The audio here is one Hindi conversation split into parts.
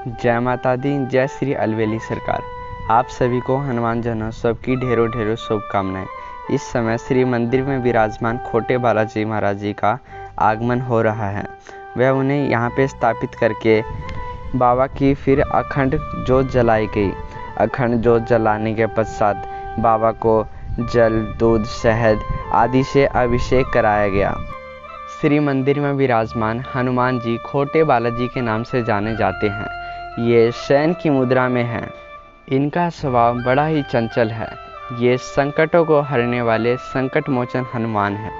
जय माता दी, जय श्री अलवेली सरकार। आप सभी को हनुमान जन्मोत्सव की ढेरों ढेरों शुभकामनाएं। इस समय श्री मंदिर में विराजमान खोटे बालाजी महाराज जी का आगमन हो रहा है। वह उन्हें यहाँ पे स्थापित करके बाबा की फिर अखंड जोत जलाई गई। अखंड जोत जलाने के पश्चात बाबा को जल, दूध, शहद आदि से अभिषेक कराया गया। श्री मंदिर में विराजमान हनुमान जी खोटे बालाजी के नाम से जाने जाते हैं। ये शयन की मुद्रा में हैं। इनका स्वभाव बड़ा ही चंचल है। ये संकटों को हरने वाले संकट मोचन हनुमान हैं।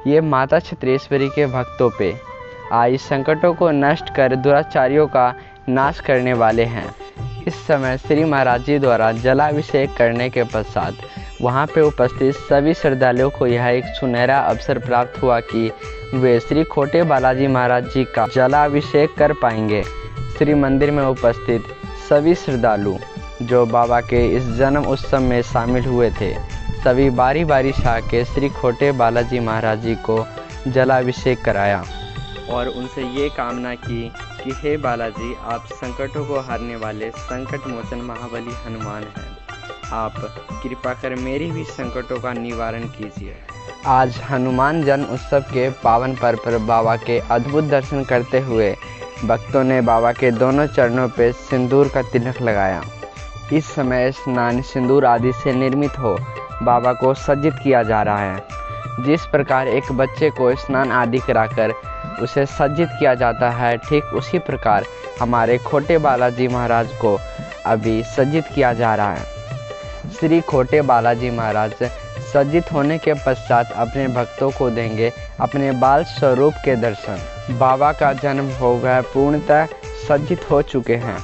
ये माता क्षेत्रेश्वरी के भक्तों पे आई संकटों को नष्ट कर दुराचारियों का नाश करने वाले हैं। इस समय श्री महाराज जी द्वारा जलाभिषेक करने के पश्चात वहाँ पे उपस्थित सभी श्रद्धालुओं को यह एक सुनहरा अवसर प्राप्त हुआ कि वे श्री खोटे बालाजी महाराज जी का जलाभिषेक कर पाएंगे। श्री मंदिर में उपस्थित सभी श्रद्धालु जो बाबा के इस जन्म उत्सव में शामिल हुए थे, सभी बारी बारी से आके श्री खोटे बालाजी महाराज जी को जलाभिषेक कराया और उनसे ये कामना की कि हे बालाजी, आप संकटों को हारने वाले संकट मोचन महाबली हनुमान हैं। आप कृपा कर मेरी भी संकटों का निवारण कीजिए। आज हनुमान जन्म उत्सव के पावन पर्व पर बाबा के अद्भुत दर्शन करते हुए भक्तों ने बाबा के दोनों चरणों पर सिंदूर का तिलक लगाया। इस समय स्नान सिंदूर आदि से निर्मित हो बाबा को सज्जित किया जा रहा है। जिस प्रकार एक बच्चे को स्नान आदि कराकर उसे सज्जित किया जाता है, ठीक उसी प्रकार हमारे खोटे बालाजी महाराज को अभी सज्जित किया जा रहा है। श्री खोटे बालाजी महाराज सज्जित होने के पश्चात अपने भक्तों को देंगे अपने बाल स्वरूप के दर्शन। बाबा का जन्म हो गया, पूर्णतः सज्जित हो चुके हैं।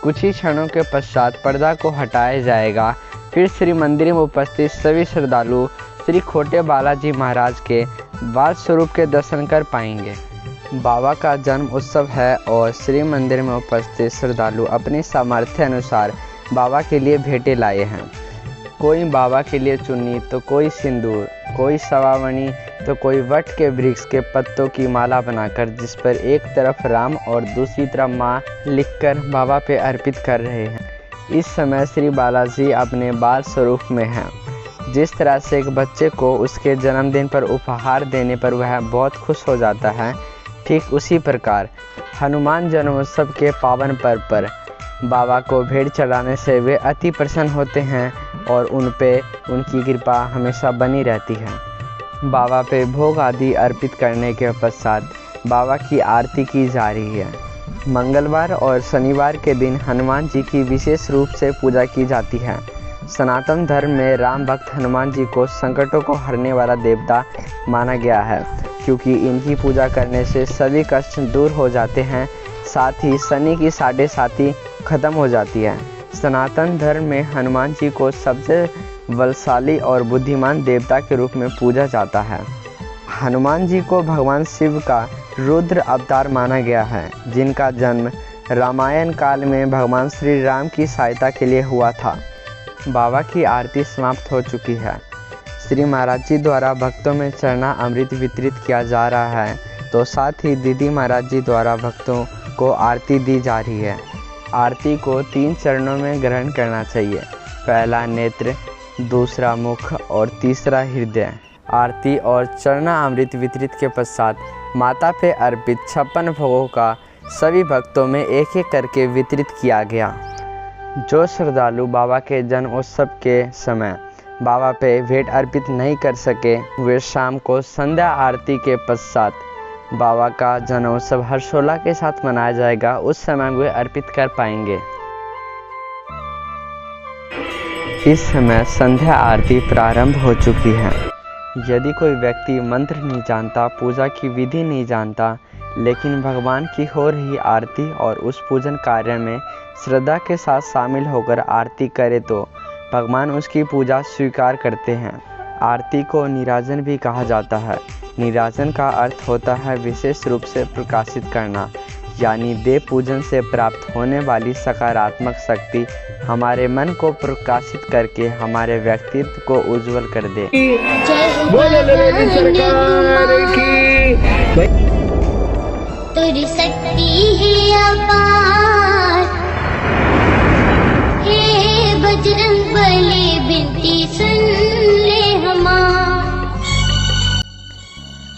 कुछ ही क्षणों के पश्चात पर्दा को हटाया जाएगा। फिर श्री मंदिर में उपस्थित सभी श्रद्धालु श्री खोटे बालाजी महाराज के बाल स्वरूप के दर्शन कर पाएंगे। बाबा का जन्म उत्सव है और श्री मंदिर में उपस्थित श्रद्धालु अपनी सामर्थ्य अनुसार बाबा के लिए भेंटें लाए हैं। कोई बाबा के लिए चुन्नी, तो कोई सिंदूर, कोई सवावणी, तो कोई वट के वृक्ष के पत्तों की माला बनाकर जिस पर एक तरफ राम और दूसरी तरफ माँ लिखकर बाबा पे अर्पित कर रहे हैं। इस समय श्री बालाजी अपने बाल स्वरूप में हैं। जिस तरह से एक बच्चे को उसके जन्मदिन पर उपहार देने पर वह बहुत खुश हो जाता है, ठीक उसी प्रकार हनुमान जन्मोत्सव के पावन पर्व पर बाबा को भेंट चढ़ाने से वे अति प्रसन्न होते हैं और उन पे उनकी कृपा हमेशा बनी रहती है। बाबा पे भोग आदि अर्पित करने के पश्चात बाबा की आरती की जा रही है। मंगलवार और शनिवार के दिन हनुमान जी की विशेष रूप से पूजा की जाती है। सनातन धर्म में राम भक्त हनुमान जी को संकटों को हरने वाला देवता माना गया है, क्योंकि इनकी पूजा करने से सभी कष्ट दूर हो जाते हैं, साथ ही शनि की साढ़े साथी खत्म हो जाती है। सनातन धर्म में हनुमान जी को सबसे बलशाली और बुद्धिमान देवता के रूप में पूजा जाता है। हनुमान जी को भगवान शिव का रुद्र अवतार माना गया है, जिनका जन्म रामायण काल में भगवान श्री राम की सहायता के लिए हुआ था। बाबा की आरती समाप्त हो चुकी है। श्री महाराज जी द्वारा भक्तों में चरना अमृत वितरित किया जा रहा है, तो साथ ही दीदी महाराज जी द्वारा भक्तों को आरती दी जा रही है। आरती को 3 चरणों में ग्रहण करना चाहिए। पहला नेत्र, दूसरा मुख और तीसरा हृदय। आरती और चरना अमृत वितरित के पश्चात माता पे अर्पित 56 भोगों का सभी भक्तों में एक एक करके वितरित किया गया। जो श्रद्धालु बाबा के जन्म उत्सव के समय बाबा पे भेंट अर्पित नहीं कर सके, वे शाम को संध्या आरती के पश्चात बाबा का जन्मोत्सव हर्षोल्लास के साथ मनाया जाएगा। उस समय वे अर्पित कर पाएंगे। इस समय संध्या आरती प्रारंभ हो चुकी है। यदि कोई व्यक्ति मंत्र नहीं जानता, पूजा की विधि नहीं जानता, लेकिन भगवान की हो रही आरती और उस पूजन कार्य में श्रद्धा के साथ शामिल होकर आरती करे, तो भगवान उसकी पूजा स्वीकार करते हैं। आरती को नीराजन भी कहा जाता है। नीराजन का अर्थ होता है विशेष रूप से प्रकाशित करना, यानी देव पूजन से प्राप्त होने वाली सकारात्मक शक्ति हमारे मन को प्रकाशित करके हमारे व्यक्तित्व को उज्जवल कर दे। तेरी शक्ति है अपार।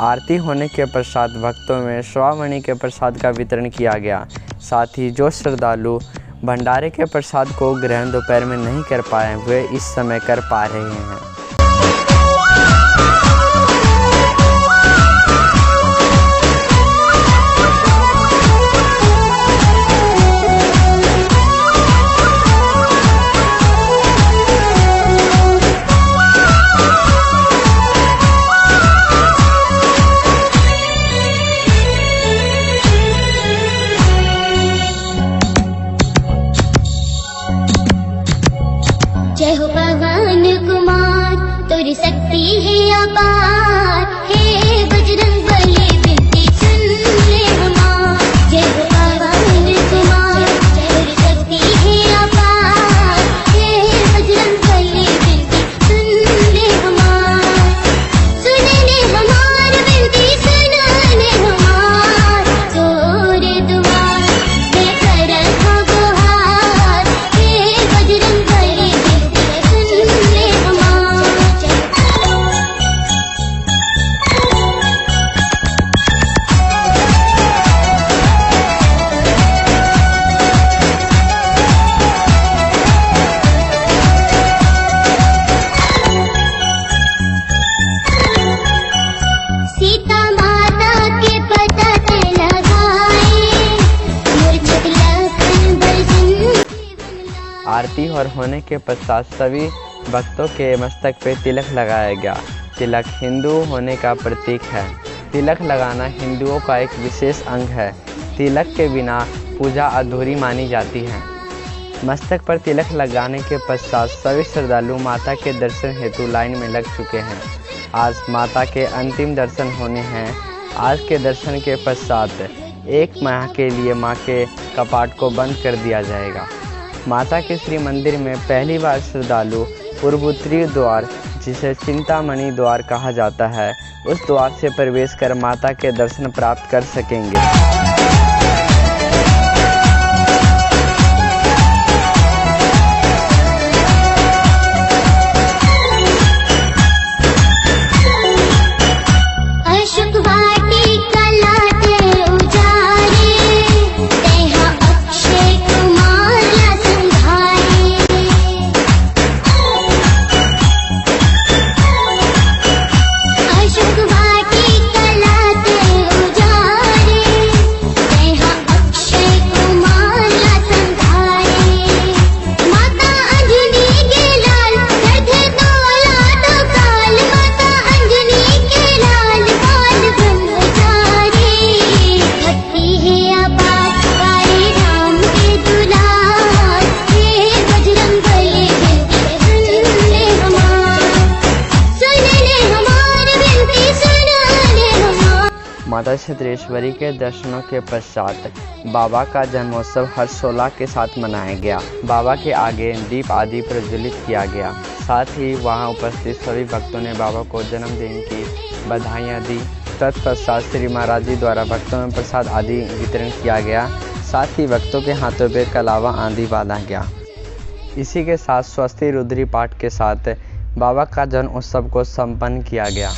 आरती होने के पश्चात भक्तों में श्रावणी के प्रसाद का वितरण किया गया। साथ ही जो श्रद्धालु भंडारे के प्रसाद को ग्रहण दोपहर में नहीं कर पाए वे इस समय कर पा रहे हैं। जय हो पवन कुमार तोरी शक्ति है अपार, हे बजरंग बली बिनती सुन ले हमार। जय हो पवन कुमार तोरी शक्ति है अपार, हे बजरंग बली बिनती सुन ले हमार। सुन ले हमार बिनती सुन ले हमार, तोरे दुआर मैं करत गुहार, हे बजरंग बली आरती और होने के पश्चात सभी भक्तों के मस्तक पे तिलक लगाया गया। तिलक हिंदू होने का प्रतीक है। तिलक लगाना हिंदुओं का एक विशेष अंग है। तिलक के बिना पूजा अधूरी मानी जाती है। मस्तक पर तिलक लगाने के पश्चात सभी श्रद्धालु माता के दर्शन हेतु लाइन में लग चुके हैं। आज माता के अंतिम दर्शन होने हैं। आज के दर्शन के पश्चात 1 माह के लिए माँ के कपाट को बंद कर दिया जाएगा। माता के श्री मंदिर में पहली बार श्रद्धालु पूर्वोत्तरी द्वार, जिसे चिंतामणि द्वार कहा जाता है, उस द्वार से प्रवेश कर माता के दर्शन प्राप्त कर सकेंगे। माता क्षेत्रेश्वरी के दर्शनों के पश्चात बाबा का जन्मोत्सव हर्षोल्लास के साथ मनाया गया। बाबा के आगे दीप आदि प्रज्वलित किया गया। साथ ही वहां उपस्थित सभी भक्तों ने बाबा को जन्मदिन की बधाइयां दी। तत्पश्चात श्री महाराज जी द्वारा भक्तों में प्रसाद आदि वितरण किया गया। साथ ही भक्तों के हाथों पे कलावा आदि बांधा गया। इसी के साथ स्वस्ति रुद्री पाठ के साथ बाबा का जन्म उत्सव को संपन्न किया गया।